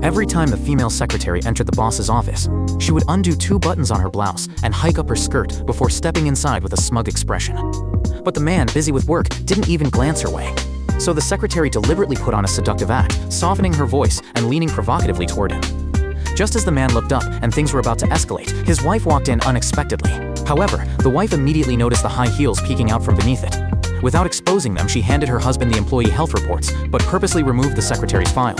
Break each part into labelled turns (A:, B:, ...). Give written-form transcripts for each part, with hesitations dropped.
A: Every time the female secretary entered the boss's office, she would undo 2 buttons on her blouse and hike up her skirt before stepping inside with a smug expression. But the man, busy with work, didn't even glance her way. So the secretary deliberately put on a seductive act, softening her voice and leaning provocatively toward him. Just as the man looked up and things were about to escalate, his wife walked in unexpectedly. However, the wife immediately noticed the high heels peeking out from beneath it. Without exposing them, she handed her husband the employee health reports, but purposely removed the secretary's file.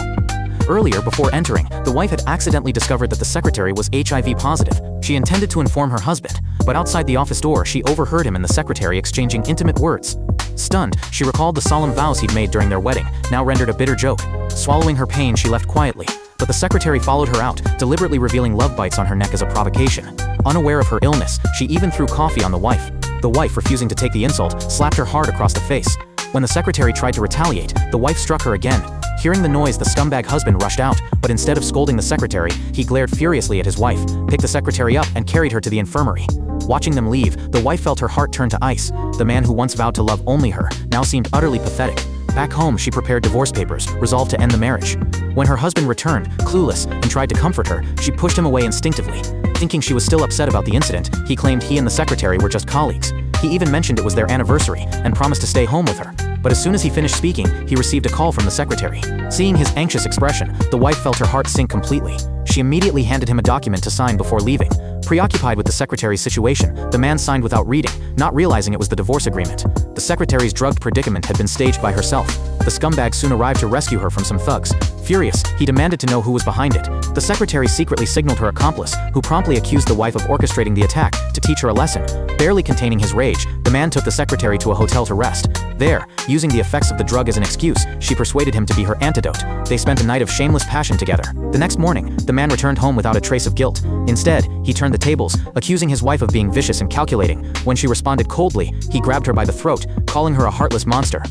A: Earlier, before entering, the wife had accidentally discovered that the secretary was HIV positive. She intended to inform her husband, but outside the office door, she overheard him and the secretary exchanging intimate words. Stunned, she recalled the solemn vows he'd made during their wedding, now rendered a bitter joke. Swallowing her pain, she left quietly, but the secretary followed her out, deliberately revealing love bites on her neck as a provocation. Unaware of her illness, she even threw coffee on the wife. The wife, refusing to take the insult, slapped her hard across the face. When the secretary tried to retaliate, the wife struck her again. Hearing the noise, the scumbag husband rushed out, but instead of scolding the secretary, he glared furiously at his wife, picked the secretary up, and carried her to the infirmary. Watching them leave, the wife felt her heart turn to ice. The man who once vowed to love only her now seemed utterly pathetic. Back home, she prepared divorce papers, resolved to end the marriage. When her husband returned, clueless, and tried to comfort her, she pushed him away instinctively. Thinking she was still upset about the incident, he claimed he and the secretary were just colleagues. He even mentioned it was their anniversary and promised to stay home with her. But as soon as he finished speaking, he received a call from the secretary. Seeing his anxious expression, the wife felt her heart sink completely. She immediately handed him a document to sign before leaving. Preoccupied with the secretary's situation, the man signed without reading, not realizing it was the divorce agreement. The secretary's drugged predicament had been staged by herself. The scumbag soon arrived to rescue her from some thugs. Furious, he demanded to know who was behind it. The secretary secretly signaled her accomplice, who promptly accused the wife of orchestrating the attack to teach her a lesson. Barely containing his rage, the man took the secretary to a hotel to rest. There, using the effects of the drug as an excuse, she persuaded him to be her antidote. They spent a night of shameless passion together. The next morning, the man returned home without a trace of guilt. Instead, he turned the tables, accusing his wife of being vicious and calculating. When she responded coldly, he grabbed her by the throat, calling her a heartless monster.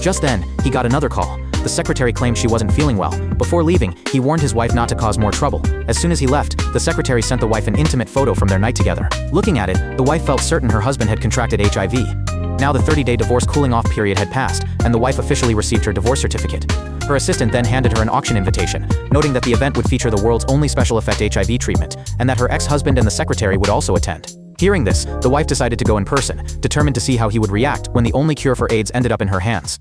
A: Just then, he got another call. The secretary claimed she wasn't feeling well. Before leaving, he warned his wife not to cause more trouble. As soon as he left, the secretary sent the wife an intimate photo from their night together. Looking at it, the wife felt certain her husband had contracted HIV. Now the 30-day divorce cooling-off period had passed, and the wife officially received her divorce certificate. Her assistant then handed her an auction invitation, noting that the event would feature the world's only special effect HIV treatment, and that her ex-husband and the secretary would also attend. Hearing this, the wife decided to go in person, determined to see how he would react when the only cure for AIDS ended up in her hands.